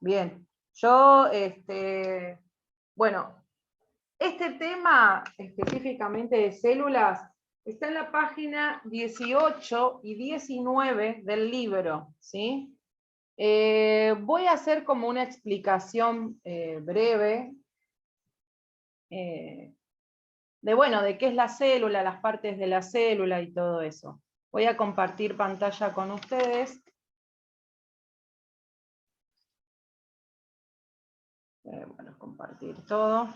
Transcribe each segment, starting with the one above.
Bien, yo, bueno, este tema específicamente de células está en la página 18 y 19 del libro, ¿sí? Voy a hacer como una explicación breve de qué es la célula, las partes de la célula y todo eso. Voy a compartir pantalla con ustedes. Bueno, compartir todo.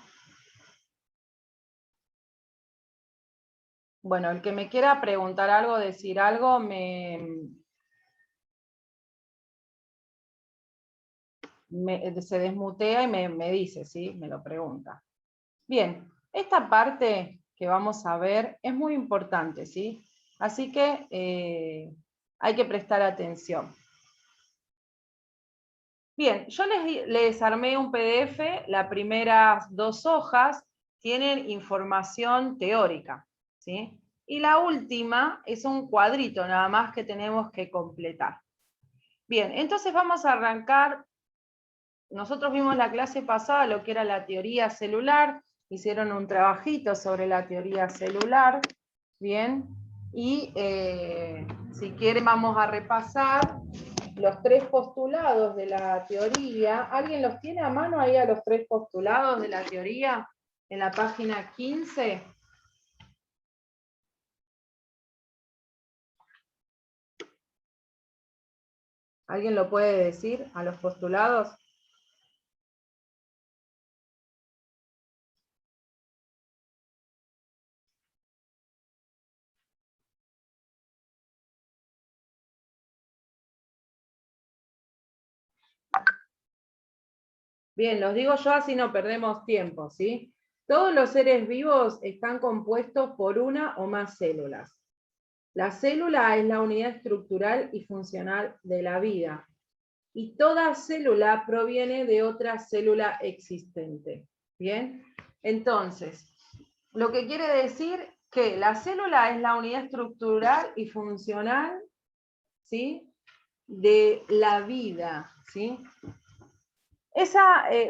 Bueno, el que me quiera preguntar algo, decir algo, se desmutea y me dice, ¿sí? Me lo pregunta. Bien, esta parte que vamos a ver es muy importante, ¿sí? Así que hay que prestar atención. Bien, yo les armé un PDF, las primeras 2 hojas tienen información teórica, ¿sí? Y la última es un cuadrito nada más que tenemos que completar. Bien, entonces vamos a arrancar. Nosotros vimos la clase pasada lo que era la teoría celular, hicieron un trabajito sobre la teoría celular, bien, y si quieren vamos a repasar los 3 postulados de la teoría. ¿Alguien los tiene a mano ahí a los 3 postulados de la teoría? En la página 15. ¿Alguien lo puede decir a los postulados? Bien, los digo yo así no perdemos tiempo, ¿sí? Todos los seres vivos están compuestos por una o más células. La célula es la unidad estructural y funcional de la vida. Y toda célula proviene de otra célula existente. ¿Bien? Entonces, lo que quiere decir que la célula es la unidad estructural y funcional, ¿sí?, de la vida, ¿sí?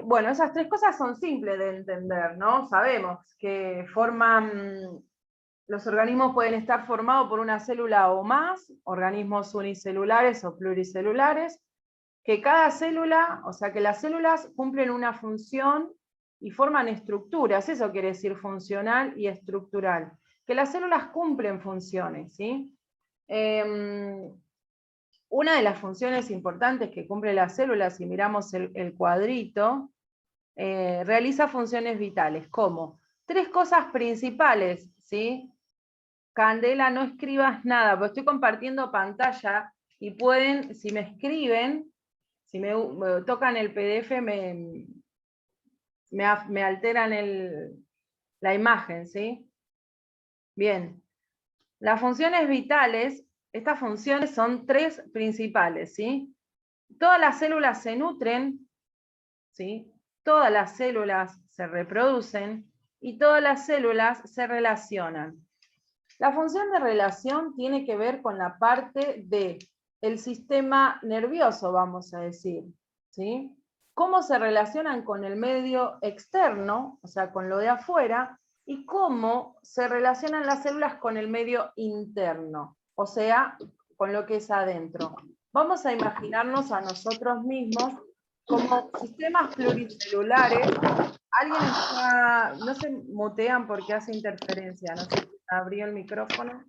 Bueno, esas 3 cosas son simples de entender, ¿no? Sabemos que los organismos pueden estar formados por una célula o más, organismos unicelulares o pluricelulares, que cada célula, o sea que las células cumplen una función y forman estructuras, eso quiere decir funcional y estructural, que las células cumplen funciones, ¿sí? Una de las funciones importantes que cumple la célula, si miramos el cuadrito, realiza funciones vitales, como 3 cosas principales, ¿sí? Candela, no escribas nada, porque estoy compartiendo pantalla y pueden, si me escriben, si me tocan el PDF, me alteran la imagen, ¿sí? Bien. Las funciones vitales, estas funciones son 3 principales, ¿sí? Todas las células se nutren, ¿sí? Todas las células se reproducen y todas las células se relacionan. La función de relación tiene que ver con la parte del sistema nervioso, vamos a decir, ¿sí? Cómo se relacionan con el medio externo, o sea, con lo de afuera, y cómo se relacionan las células con el medio interno, o sea, con lo que es adentro. Vamos a imaginarnos a nosotros mismos como sistemas pluricelulares. Alguien está, no se mutean porque hace interferencia, no sé si abrió el micrófono.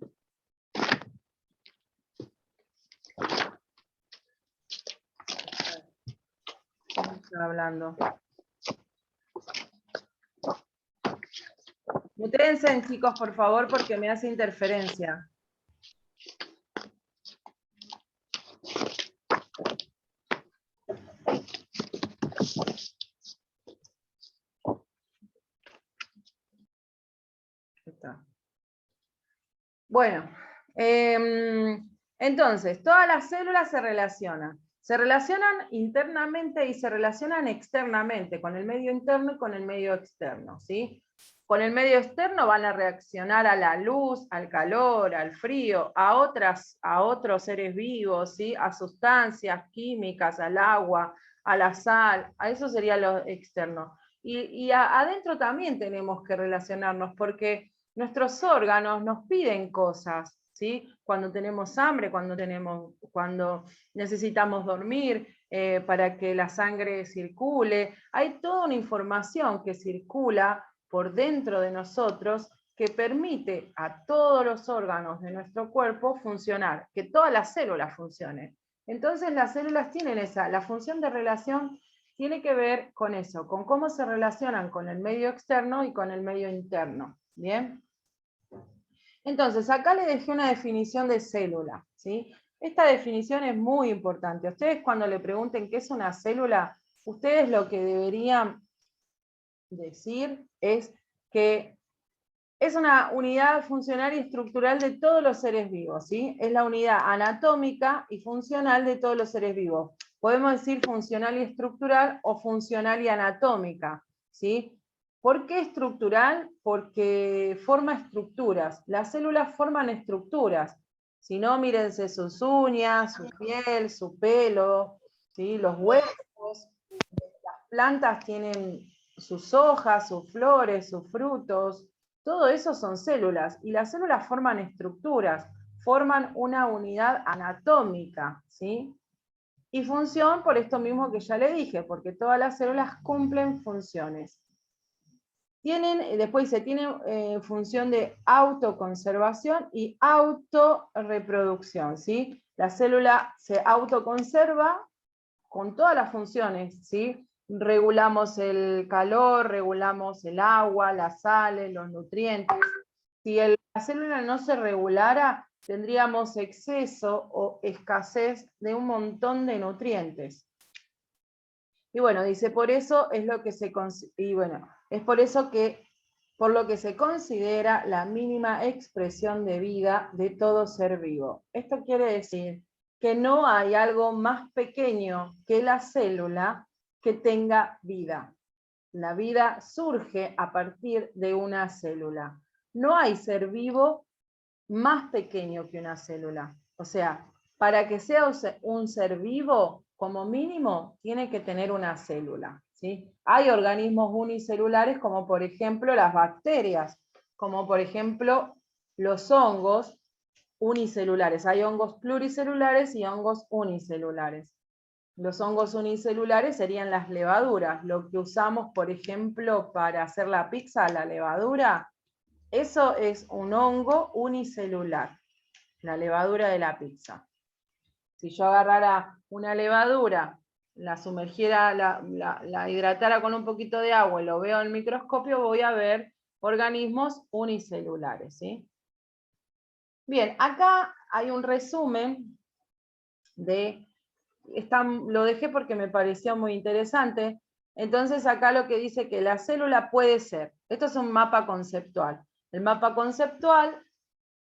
¿Cómo está hablando? Mutéense, chicos, por favor, porque me hace interferencia. Está. Bueno, entonces, todas las células se relacionan. Se relacionan internamente y se relacionan externamente, con el medio interno y con el medio externo, ¿sí? Con el medio externo van a reaccionar a la luz, al calor, al frío, a otros seres vivos, ¿sí? A sustancias químicas, al agua, a la sal, a eso sería lo externo. Y adentro también tenemos que relacionarnos, porque nuestros órganos nos piden cosas, ¿sí? Cuando tenemos hambre, cuando necesitamos dormir, para que la sangre circule. Hay toda una información que circula por dentro de nosotros que permite a todos los órganos de nuestro cuerpo funcionar, que todas las células funcionen. Entonces las células tienen la función de relación tiene que ver con eso, con cómo se relacionan con el medio externo y con el medio interno. ¿Bien? Entonces, acá le dejé una definición de célula, ¿sí? Esta definición es muy importante. A ustedes cuando le pregunten qué es una célula, ustedes lo que deberían decir es que es una unidad funcional y estructural de todos los seres vivos, ¿sí? Es la unidad anatómica y funcional de todos los seres vivos. Podemos decir funcional y estructural o funcional y anatómica, ¿sí? ¿Por qué estructural? Porque forma estructuras. Las células forman estructuras. Si no, mírense sus uñas, su piel, su pelo, ¿sí? Los huesos. Las plantas tienen sus hojas, sus flores, sus frutos. Todo eso son células. Y las células forman estructuras, forman una unidad anatómica, ¿sí? Y función por esto mismo que ya le dije, porque todas las células cumplen funciones. Después dice, tienen función de autoconservación y autorreproducción, ¿sí? La célula se autoconserva con todas las funciones, ¿sí? Regulamos el calor, regulamos el agua, las sales, los nutrientes. Si la célula no se regulara, tendríamos exceso o escasez de un montón de nutrientes. Y bueno, dice, por eso es lo que es por eso que, por lo que se considera la mínima expresión de vida de todo ser vivo. Esto quiere decir que no hay algo más pequeño que la célula que tenga vida. La vida surge a partir de una célula. No hay ser vivo más pequeño que una célula. O sea, para que sea un ser vivo, como mínimo, tiene que tener una célula, ¿sí? Hay organismos unicelulares como por ejemplo las bacterias, como por ejemplo los hongos unicelulares. Hay hongos pluricelulares y hongos unicelulares. Los hongos unicelulares serían las levaduras, lo que usamos por ejemplo para hacer la pizza, la levadura. Eso es un hongo unicelular, la levadura de la pizza. Si yo agarrara una levadura, la sumergiera, la hidratara con un poquito de agua y lo veo en el microscopio, voy a ver organismos unicelulares, ¿sí? Bien, acá hay un resumen lo dejé porque me pareció muy interesante. Entonces acá lo que dice que la célula puede ser, esto es un mapa conceptual. El mapa conceptual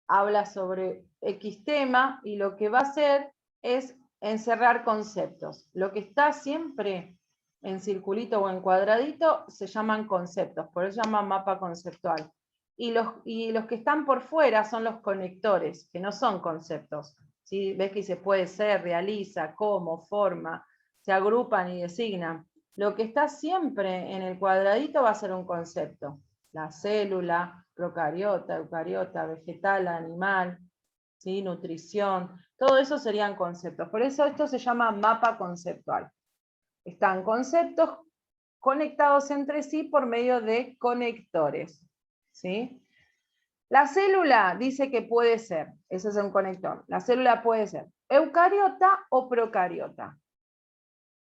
habla sobre X tema y lo que va a hacer es encerrar conceptos. Lo que está siempre en circulito o en cuadradito se llaman conceptos, por eso se llama mapa conceptual. Y los que están por fuera son los conectores, que no son conceptos. ¿Sí? Ves que se puede ser, realiza, cómo, forma, se agrupan y designan. Lo que está siempre en el cuadradito va a ser un concepto. La célula, procariota, eucariota, vegetal, animal, ¿sí? Nutrición, todo eso serían conceptos. Por eso esto se llama mapa conceptual. Están conceptos conectados entre sí por medio de conectores, ¿sí? La célula dice que puede ser, ese es un conector, la célula puede ser eucariota o procariota.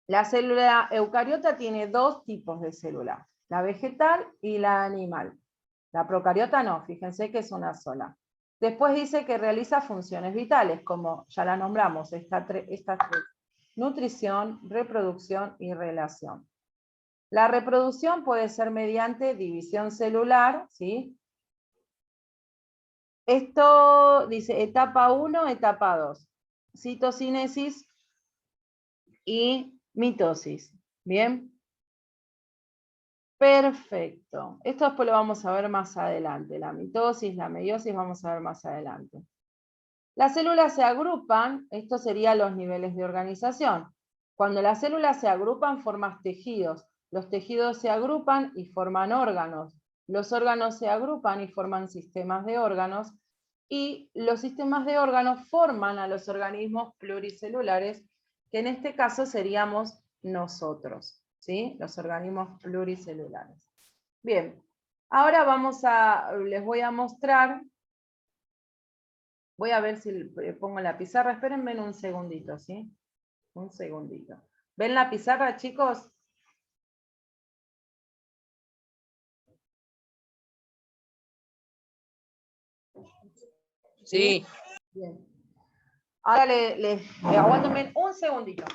La célula eucariota tiene dos tipos de célula, la vegetal y la animal. La procariota no, fíjense que es una sola. Después dice que realiza funciones vitales, como ya la nombramos, estas tres: nutrición, reproducción y relación. La reproducción puede ser mediante división celular, ¿sí? Esto dice etapa 1, etapa 2. Citocinesis y mitosis. ¿Bien? Perfecto. Esto después lo vamos a ver más adelante. La mitosis, la meiosis, vamos a ver más adelante. Las células se agrupan, esto serían los niveles de organización. Cuando las células se agrupan, forman tejidos. Los tejidos se agrupan y forman órganos. Los órganos se agrupan y forman sistemas de órganos. Y los sistemas de órganos forman a los organismos pluricelulares, que en este caso seríamos nosotros, ¿sí? Los organismos pluricelulares. Bien, ahora les voy a mostrar, voy a ver si pongo la pizarra, espérenme un segundito, ¿sí? Un segundito. ¿Ven la pizarra, chicos? Sí. Bien. Ahora aguántenme un segundito.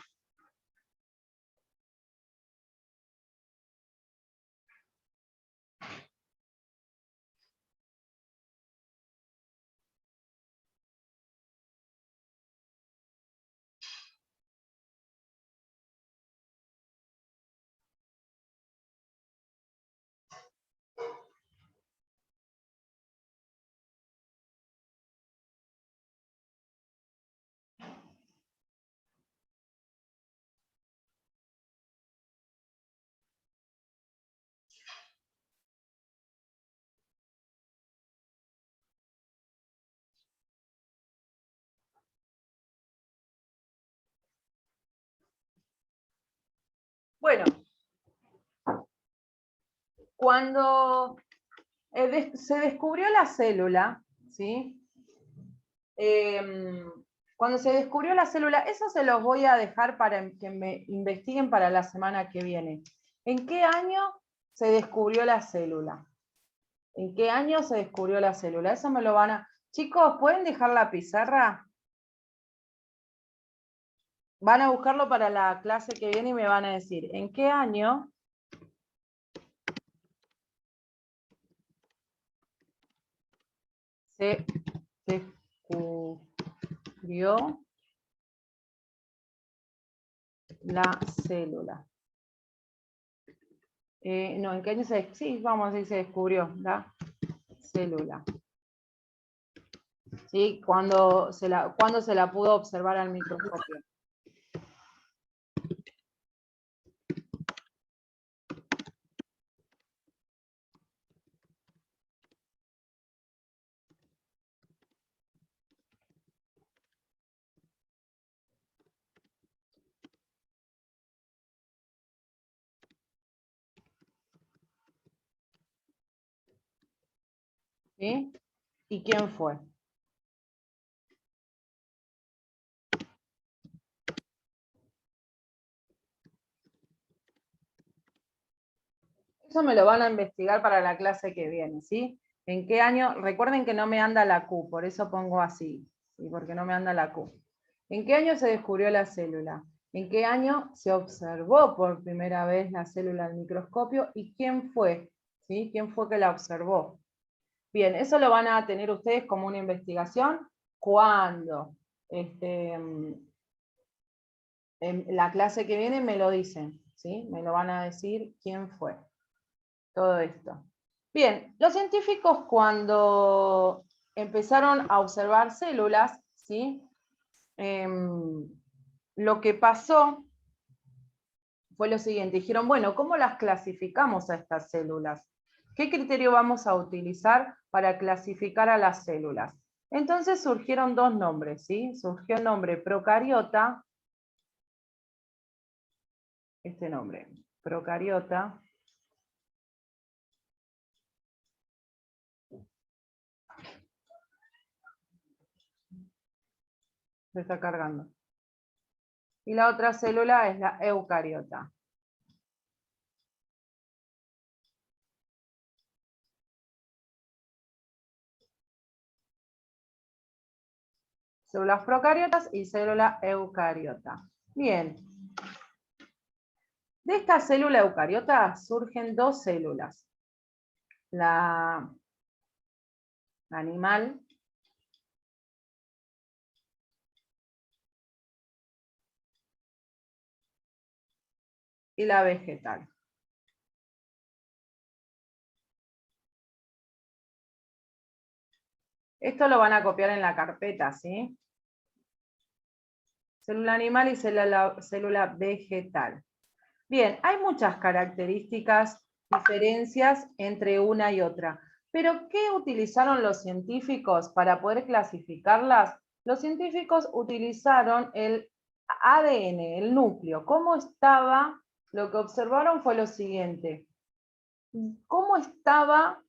Bueno, cuando se descubrió la célula, ¿sí? Cuando se descubrió la célula, eso se los voy a dejar para que me investiguen para la semana que viene. ¿En qué año se descubrió la célula? ¿En qué año se descubrió la célula? Eso me lo van a... Chicos, ¿pueden dejar la pizarra? Van a buscarlo para la clase que viene y me van a decir, ¿en qué año se descubrió la célula? No, ¿en qué año sí, vamos a decir se descubrió la célula? ¿Sí? ¿Cuándo se la pudo observar al microscopio? ¿Sí? ¿Y quién fue? Eso me lo van a investigar para la clase que viene, ¿sí? ¿En qué año? Recuerden que no me anda la Q, por eso pongo así, ¿sí? Porque no me anda la Q. ¿En qué año se descubrió la célula? ¿En qué año se observó por primera vez la célula al microscopio? ¿Y quién fue? ¿Sí? ¿Quién fue que la observó? Bien, eso lo van a tener ustedes como una investigación cuando en la clase que viene me lo dicen, ¿sí? Me lo van a decir quién fue. Todo esto. Bien, los científicos cuando empezaron a observar células, ¿sí? Lo que pasó fue lo siguiente, dijeron, bueno, ¿cómo las clasificamos a estas células? ¿Qué criterio vamos a utilizar para clasificar a las células? Entonces surgieron dos nombres, ¿sí? Surgió el nombre procariota, este nombre, procariota, se está cargando. Y la otra célula es la eucariota. Células procariotas y célula eucariota. Bien. De esta célula eucariota surgen dos células. La animal y la vegetal. Esto lo van a copiar en la carpeta, ¿sí? Célula animal y célula vegetal. Bien, hay muchas características, diferencias entre una y otra. Pero, ¿qué utilizaron los científicos para poder clasificarlas? Los científicos utilizaron el ADN, el núcleo. ¿Cómo estaba? Lo que observaron fue lo siguiente. ¿Cómo estaba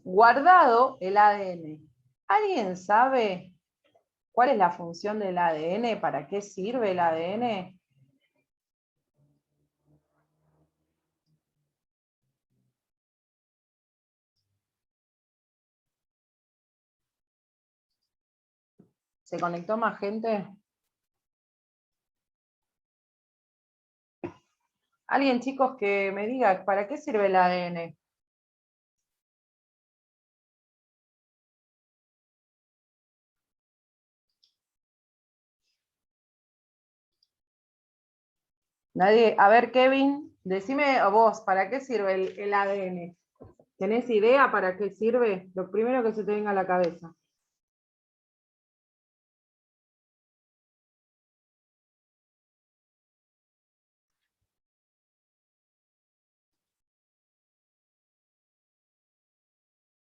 guardado el ADN? ¿Alguien sabe cuál es la función del ADN? ¿Para qué sirve el ADN? ¿Se conectó más gente? Alguien, chicos, que me diga, ¿para qué sirve el ADN? Nadie. A ver, Kevin, decime vos, ¿para qué sirve el ADN? ¿Tenés idea para qué sirve? Lo primero que se te venga a la cabeza.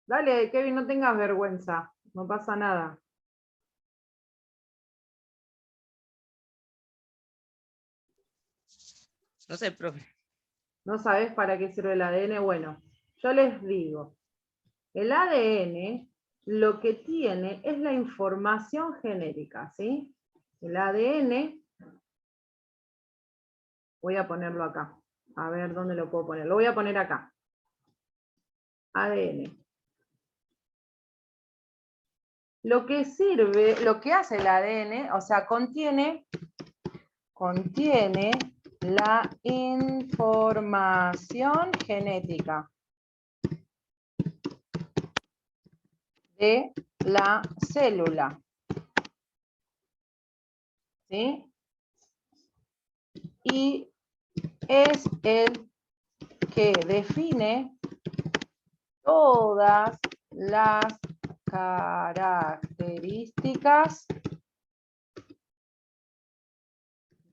Dale, Kevin, no tengas vergüenza, no pasa nada. No sé, profe. ¿No sabés para qué sirve el ADN? Bueno, yo les digo, el ADN lo que tiene es la información genética, ¿sí? El ADN, voy a ponerlo acá. A ver, ¿dónde lo puedo poner? Lo voy a poner acá. ADN. Lo que sirve, lo que hace el ADN, o sea, contiene la información genética de la célula. ¿Sí? Y es el que define todas las características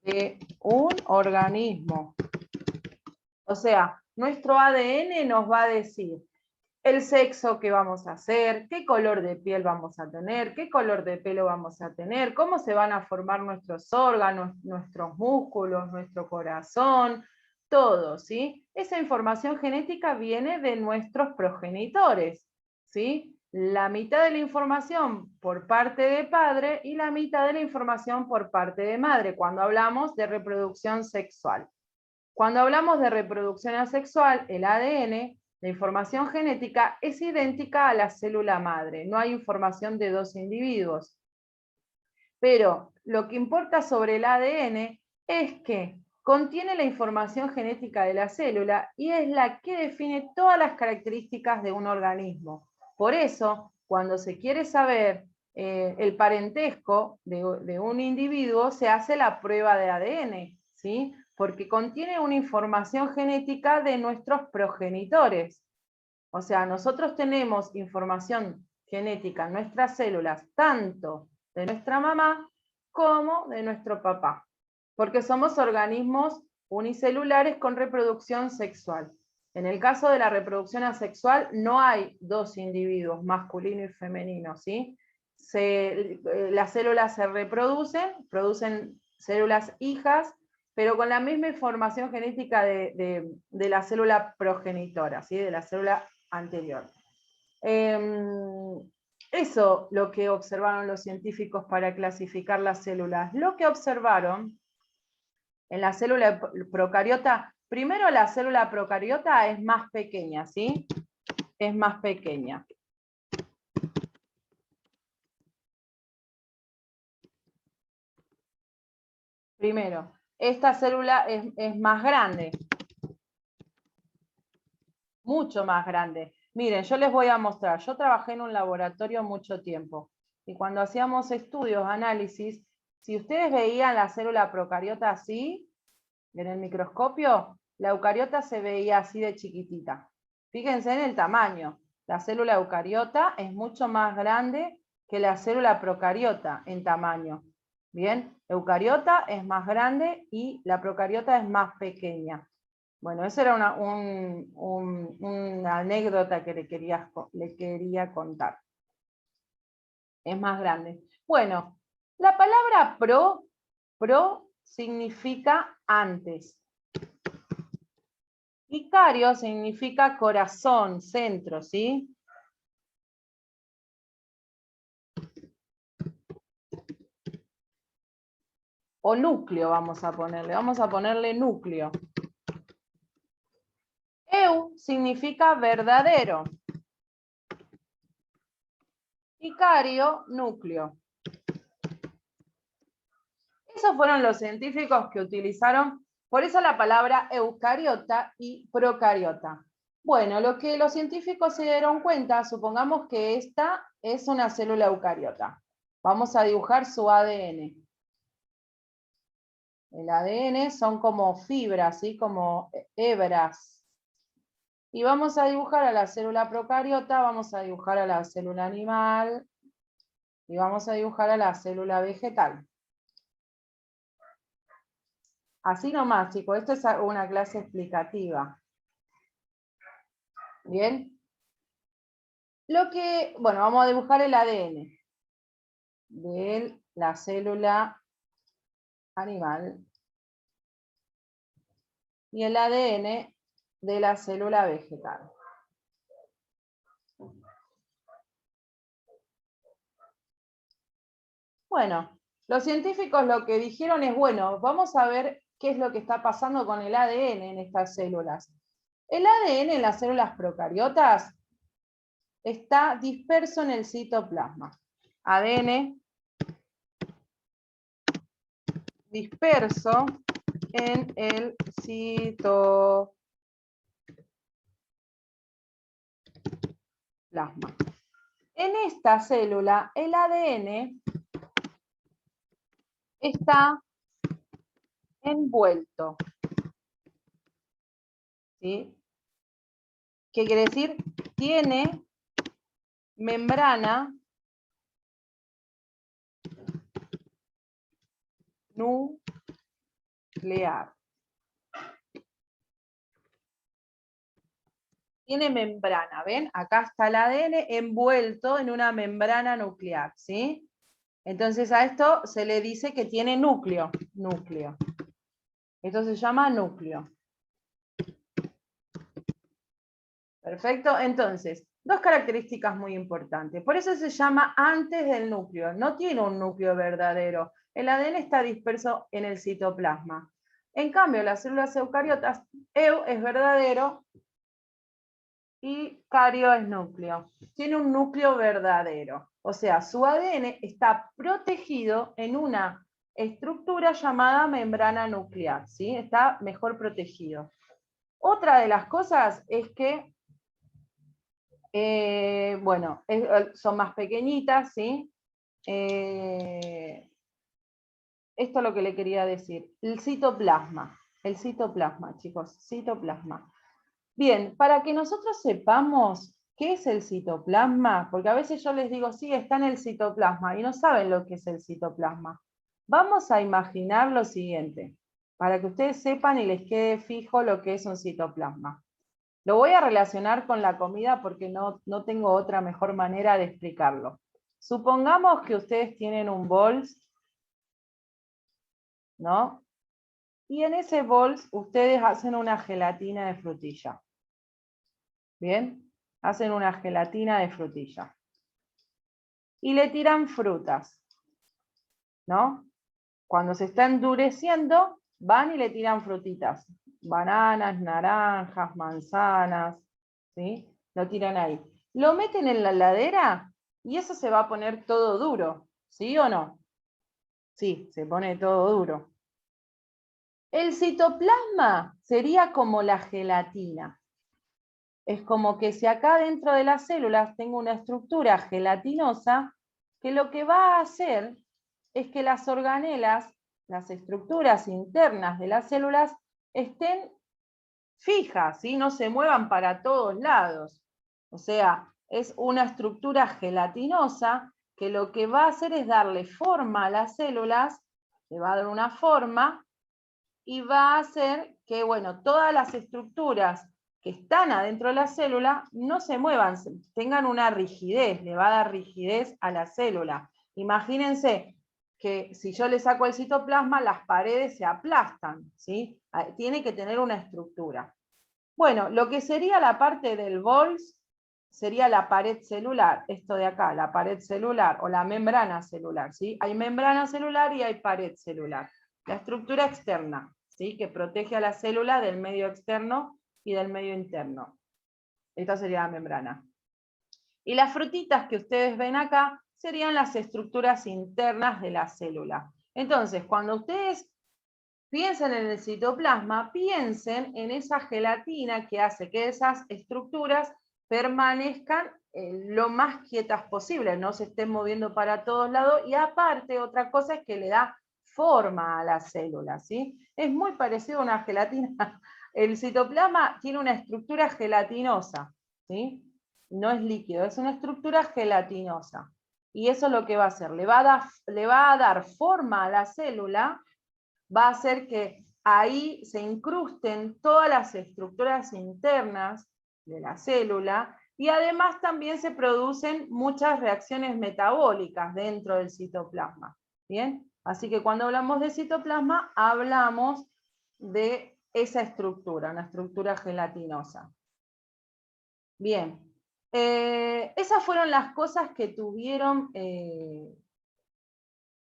de un organismo. O sea, nuestro ADN nos va a decir el sexo que vamos a hacer, qué color de piel vamos a tener, qué color de pelo vamos a tener, cómo se van a formar nuestros órganos, nuestros músculos, nuestro corazón, todo, ¿sí? Esa información genética viene de nuestros progenitores, ¿sí? La mitad de la información por parte de padre y la mitad de la información por parte de madre, cuando hablamos de reproducción sexual. Cuando hablamos de reproducción asexual, el ADN, la información genética, es idéntica a la célula madre. No hay información de dos individuos. Pero lo que importa sobre el ADN es que contiene la información genética de la célula y es la que define todas las características de un organismo. Por eso, cuando se quiere saber el parentesco de un individuo, se hace la prueba de ADN, ¿sí? Porque contiene una información genética de nuestros progenitores. O sea, nosotros tenemos información genética en nuestras células, tanto de nuestra mamá como de nuestro papá, porque somos organismos unicelulares con reproducción sexual. En el caso de la reproducción asexual no hay dos individuos, masculino y femenino, ¿sí? Las células se reproducen, producen células hijas, pero con la misma información genética de la célula progenitora, ¿sí? De la célula anterior. Eso lo que observaron los científicos para clasificar las células. Lo que observaron en la célula procariota, primero la célula procariota es más pequeña, ¿sí? Es más pequeña. Primero, esta célula es más grande, mucho más grande. Miren, yo les voy a mostrar, yo trabajé en un laboratorio mucho tiempo y cuando hacíamos estudios, análisis, si ustedes veían la célula procariota así, en el microscopio, la eucariota se veía así de chiquitita. Fíjense en el tamaño. La célula eucariota es mucho más grande que la célula procariota en tamaño. Bien, eucariota es más grande y la procariota es más pequeña. Bueno, esa era una anécdota que le quería contar. Es más grande. Bueno, la palabra pro significa antes. Icario significa corazón, centro, ¿sí? O núcleo vamos a ponerle núcleo. Eu significa verdadero. Icario, núcleo. Esos fueron los científicos que utilizaron, por eso la palabra eucariota y procariota. Bueno, lo que los científicos se dieron cuenta, supongamos que esta es una célula eucariota. Vamos a dibujar su ADN. El ADN son como fibras, ¿sí? Como hebras. Y vamos a dibujar a la célula procariota, vamos a dibujar a la célula animal y vamos a dibujar a la célula vegetal. Así nomás, chicos, esto es una clase explicativa. Bien. Bueno, vamos a dibujar el ADN de la célula animal y el ADN de la célula vegetal. Bueno, los científicos lo que dijeron es, bueno, vamos a ver qué es lo que está pasando con el ADN en estas células. El ADN en las células procariotas está disperso en el citoplasma. ADN disperso en el citoplasma. En esta célula, el ADN está envuelto. ¿Sí? ¿Qué quiere decir? Tiene membrana nuclear. Tiene membrana, ¿ven? Acá está el ADN envuelto en una membrana nuclear, ¿sí? Entonces a esto se le dice que tiene núcleo. Núcleo. Esto se llama núcleo. Perfecto, entonces, dos características muy importantes. Por eso se llama antes del núcleo. No tiene un núcleo verdadero. El ADN está disperso en el citoplasma. En cambio, las células eucariotas, eu es verdadero y cario es núcleo. Tiene un núcleo verdadero. O sea, su ADN está protegido en una estructura llamada membrana nuclear. ¿Sí? Está mejor protegido. Otra de las cosas es que bueno, son más pequeñitas, ¿sí? Esto es lo que le quería decir. El citoplasma, chicos, citoplasma. Bien, para que nosotros sepamos qué es el citoplasma, porque a veces yo les digo, sí, está en el citoplasma, y no saben lo que es el citoplasma. Vamos a imaginar lo siguiente, para que ustedes sepan y les quede fijo lo que es un citoplasma. Lo voy a relacionar con la comida porque no tengo otra mejor manera de explicarlo. Supongamos que ustedes tienen un bols, ¿no? Y en ese bols ustedes hacen una gelatina de frutilla. ¿Bien? Hacen una gelatina de frutilla. Y le tiran frutas, ¿no? Cuando se está endureciendo, van y le tiran frutitas. Bananas, naranjas, manzanas, ¿sí? Lo tiran ahí. Lo meten en la heladera y eso se va a poner todo duro, ¿sí o no? Sí, se pone todo duro. El citoplasma sería como la gelatina. Es como que si acá dentro de las células tengo una estructura gelatinosa, que lo que va a hacer es que las organelas, las estructuras internas de las células, estén fijas, ¿sí? No se muevan para todos lados. O sea, es una estructura gelatinosa que lo que va a hacer es darle forma a las células, le va a dar una forma, y va a hacer que, bueno, todas las estructuras que están adentro de la célula no se muevan, tengan una rigidez, le va a dar rigidez a la célula. Imagínense que si yo le saco el citoplasma, las paredes se aplastan, ¿sí? Tiene que tener una estructura. Bueno, lo que sería la parte del Volz sería la pared celular, esto de acá, la pared celular o la membrana celular, ¿sí? Hay membrana celular y hay pared celular. La estructura externa, ¿sí? Que protege a la célula del medio externo y del medio interno. Esta sería la membrana. Y las frutitas que ustedes ven acá serían las estructuras internas de la célula. Entonces, cuando ustedes piensen en el citoplasma, piensen en esa gelatina que hace que esas estructuras permanezcan lo más quietas posible, no se estén moviendo para todos lados, y aparte otra cosa es que le da forma a las células, ¿sí? Es muy parecido a una gelatina. El citoplasma tiene una estructura gelatinosa, ¿sí? No es líquido, es una estructura gelatinosa. Y eso es lo que va a hacer, le va a dar forma a la célula, va a hacer que ahí se incrusten todas las estructuras internas de la célula, y además también se producen muchas reacciones metabólicas dentro del citoplasma. ¿Bien? Así que cuando hablamos de citoplasma, hablamos de esa estructura, una estructura gelatinosa. Bien. Esas fueron las cosas que tuvieron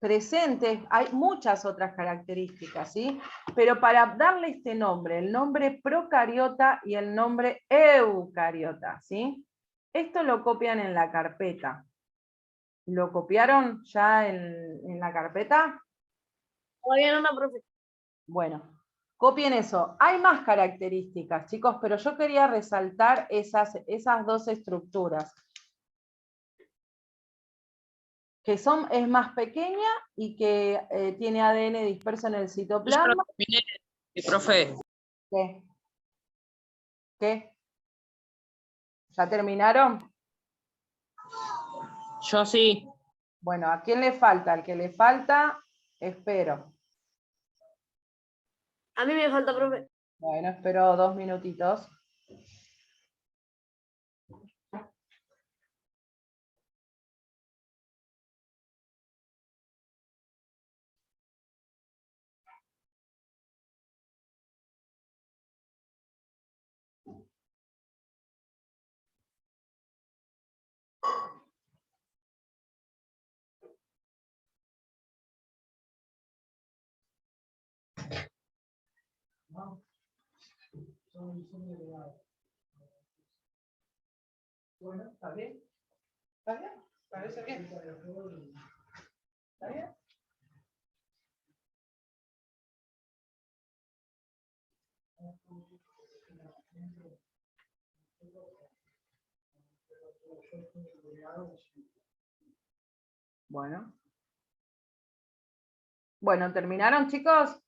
presentes, hay muchas otras características, ¿sí? Pero para darle este nombre, el nombre procariota y el nombre eucariota, ¿sí? Esto lo copian en la carpeta. ¿Lo copiaron ya en la carpeta? Todavía no, profe. Bueno, copien eso. Hay más características, chicos, pero yo quería resaltar esas dos estructuras. Que es más pequeña y que tiene ADN disperso en el citoplasma. Profe. ¿Qué? ¿Qué? ¿Ya terminaron? Yo sí. Bueno, ¿a quién le falta? Al que le falta, espero. A mí me falta, profe. Bueno, espero 2 minutitos. Bueno, ¿está bien? ¿Está bien? ¿Parece bien? ¿Está bien? Bueno. Bueno, ¿terminaron, chicos?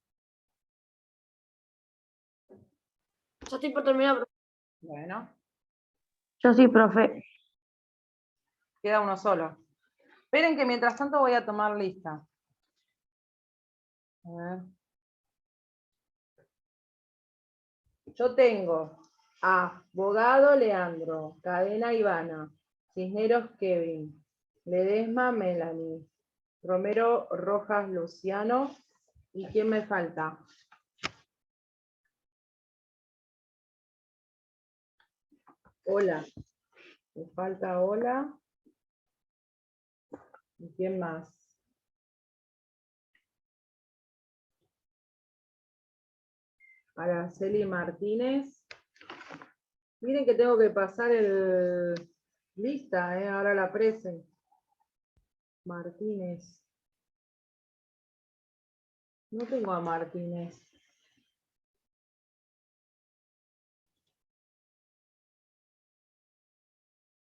Yo estoy por terminar, profe. Bueno, Yo sí, profe. queda uno solo. Esperen que mientras tanto voy a tomar lista. A ver. Yo tengo a Bogado Leandro, Cadena Ivana, Cisneros Kevin, Ledesma Melanie, Romero Rojas Luciano, ¿y quién me falta? Hola, me falta Hola, ¿y quién más? Araceli Martínez. Miren que tengo que pasar el lista, ahora la presen. Martínez. No tengo a Martínez.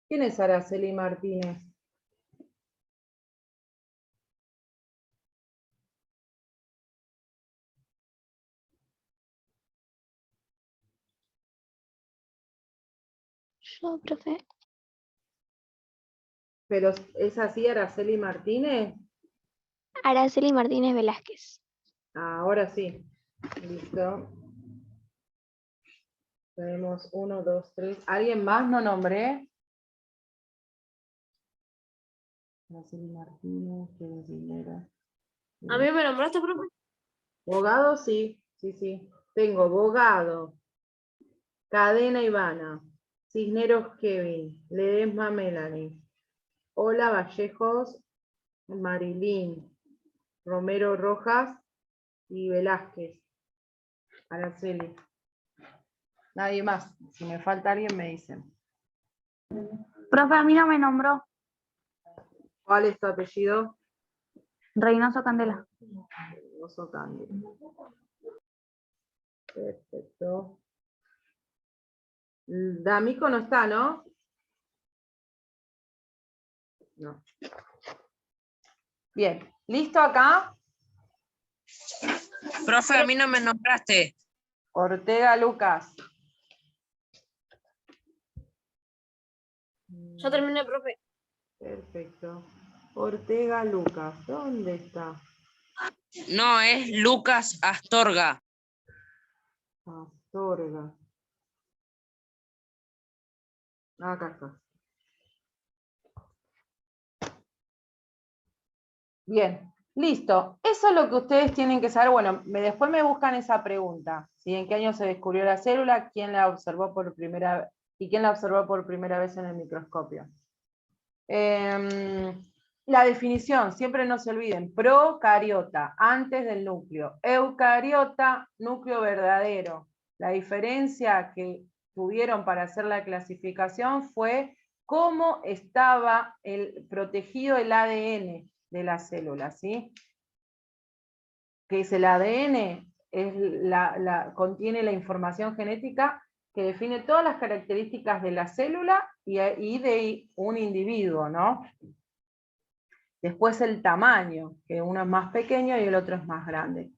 ¿Quién es Araceli Martínez? Yo, profe. Pero ¿es así, Araceli Martínez? Araceli Martínez Velázquez. Ahora sí. Listo. Tenemos 1, 2, 3. ¿Alguien más no nombré? Araceli Martínez, Kevin Silvera. ¿A mí me nombraste, profe? Bogado, sí. Sí. Tengo Bogado, Cadena Ivana, Cisneros Kevin, Ledesma Melanie, Hola Vallejos, Marilyn, Romero Rojas y Velázquez. Araceli. Nadie más. Si me falta alguien me dicen. Profe, a mí no me nombró. ¿Cuál es tu apellido? Reynoso Candela. Oso Cándido. Perfecto. D'Amico no está, ¿no? No. Bien. ¿Listo acá? Profe, a mí no me nombraste. Ortega Lucas. Ya terminé, profe. Perfecto. Ortega Lucas. ¿Dónde está? No, es Lucas Astorga. Astorga. Acá está. Bien, listo. Eso es lo que ustedes tienen que saber. Bueno, después me buscan esa pregunta. ¿Sí? ¿En qué año se descubrió la célula? ¿Quién la observó por primera vez? ¿Y quién la observó por primera vez en el microscopio? La definición, siempre no se olviden. Procariota, antes del núcleo. Eucariota, núcleo verdadero. La diferencia que tuvieron para hacer la clasificación fue cómo estaba protegido el ADN de la célula, ¿sí? Que es el ADN, contiene la información genética que define todas las características de la célula y de un individuo, ¿no? Después el tamaño, que uno es más pequeño y el otro es más grande.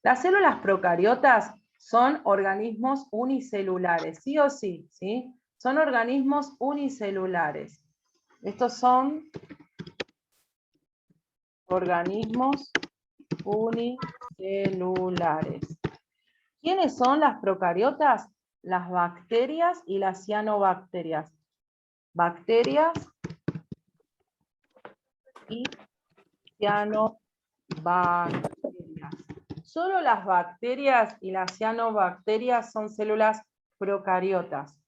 Las células procariotas son organismos unicelulares, sí o sí, ¿sí? Son organismos unicelulares. Estos son organismos unicelulares. ¿Quiénes son las procariotas? Las bacterias y las cianobacterias. Bacterias y cianobacterias. Solo las bacterias y las cianobacterias son células procariotas.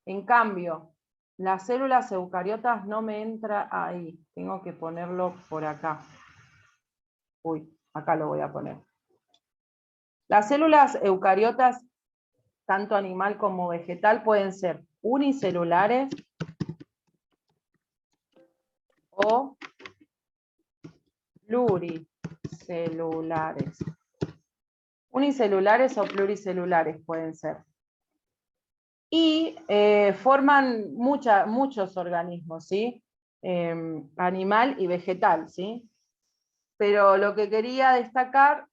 En cambio, las células eucariotas no me entra ahí. Tengo que ponerlo por acá. Uy, acá lo voy a poner. Las células eucariotas, tanto animal como vegetal, pueden ser unicelulares o pluricelulares. Unicelulares o pluricelulares pueden ser. Y forman muchos organismos, ¿sí? Animal y vegetal, ¿sí? Pero lo que quería destacar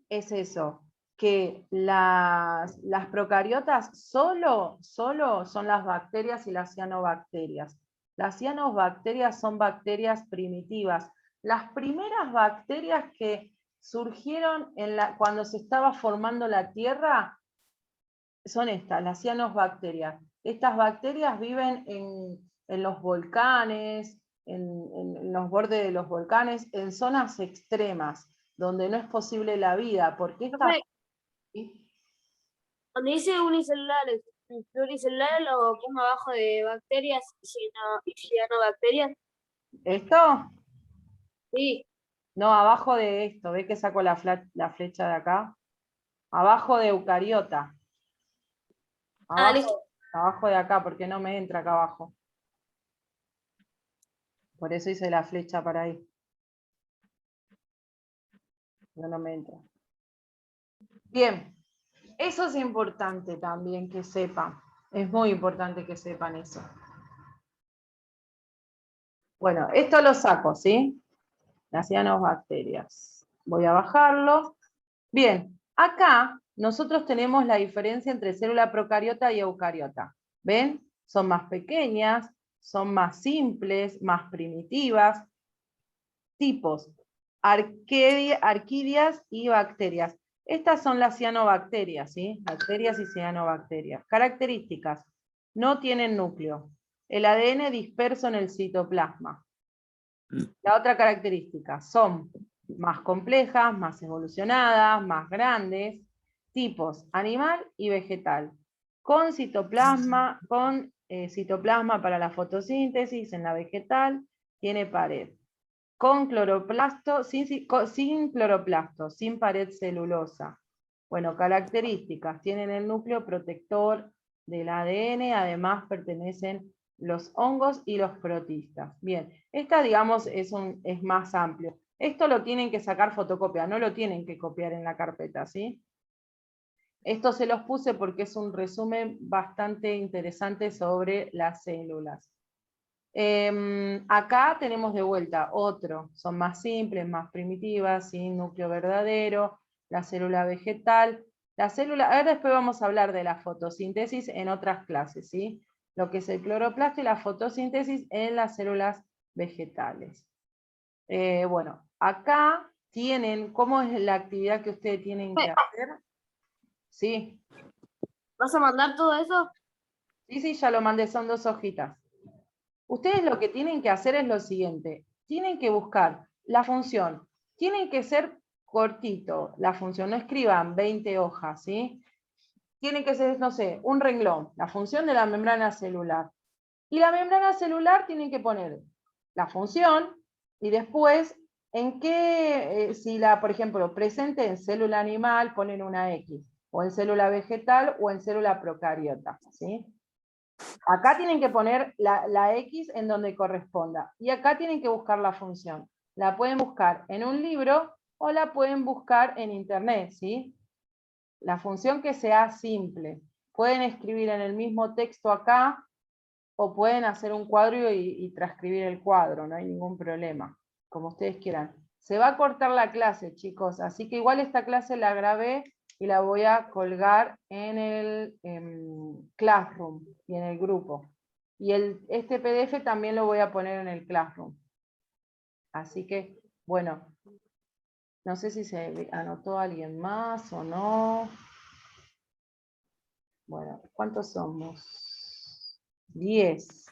es eso, que las procariotas solo son las bacterias y las cianobacterias. Las cianobacterias son bacterias primitivas. Las primeras bacterias que surgieron cuando se estaba formando la Tierra son estas, las cianobacterias. Estas bacterias viven en los volcanes, en los bordes de los volcanes, en zonas extremas, donde no es posible la vida, porque esta... Profe, cuando dice unicelulares, pluricelulares lo pongo abajo de bacterias y cianobacterias. ¿Esto? Sí. No, abajo de esto, ¿ve que saco la flecha de acá? Abajo de eucariota. Listo. Abajo de acá, porque no me entra acá abajo. Por eso hice la flecha para ahí. No me entra. Bien, eso es importante también que sepan. Es muy importante que sepan eso. Bueno, esto lo saco, ¿sí? Las cianobacterias. Voy a bajarlo. Bien, acá nosotros tenemos la diferencia entre célula procariota y eucariota. ¿Ven? Son más pequeñas, son más simples, más primitivas. Tipos, arquídeas y bacterias. Estas son las cianobacterias, ¿sí? Bacterias y cianobacterias. Características, no tienen núcleo. El ADN disperso en el citoplasma. La otra característica, son más complejas, más evolucionadas, más grandes. Tipos, animal y vegetal. Con citoplasma para la fotosíntesis en la vegetal, tiene pared. Con cloroplasto, sin cloroplasto, sin pared celulosa. Bueno, características, tienen el núcleo protector del ADN, además pertenecen los hongos y los protistas. Bien, esta digamos es más amplio. Esto lo tienen que sacar fotocopia, no lo tienen que copiar en la carpeta, ¿sí? Esto se los puse porque es un resumen bastante interesante sobre las células. Acá tenemos de vuelta otro, son más simples, más primitivas, sin núcleo verdadero, la célula vegetal, ahora después vamos a hablar de la fotosíntesis en otras clases, ¿sí? Lo que es el cloroplasto y la fotosíntesis en las células vegetales. Bueno, acá tienen, ¿cómo es la actividad que ustedes tienen que hacer? ¿Sí? ¿Vas a mandar todo eso? Sí, ya lo mandé, son 2 hojitas. Ustedes lo que tienen que hacer es lo siguiente, tienen que buscar la función, tienen que ser cortito, la función, no escriban 20 hojas, ¿sí? Tiene que ser, no sé, un renglón, la función de la membrana celular. Y la membrana celular tienen que poner la función y después en qué, si la, por ejemplo, presente en célula animal, ponen una X, o en célula vegetal o en célula procariota, ¿sí? Acá tienen que poner la X en donde corresponda. Y acá tienen que buscar la función. La pueden buscar en un libro o la pueden buscar en internet, ¿sí? La función que sea simple. Pueden escribir en el mismo texto acá o pueden hacer un cuadro y transcribir el cuadro, no hay ningún problema, como ustedes quieran. Se va a cortar la clase, chicos, así que igual esta clase la grabé y la voy a colgar en el Classroom y en el grupo. Y este PDF también lo voy a poner en el Classroom. Así que, bueno, no sé si se anotó alguien más o no. Bueno, ¿cuántos somos? 10.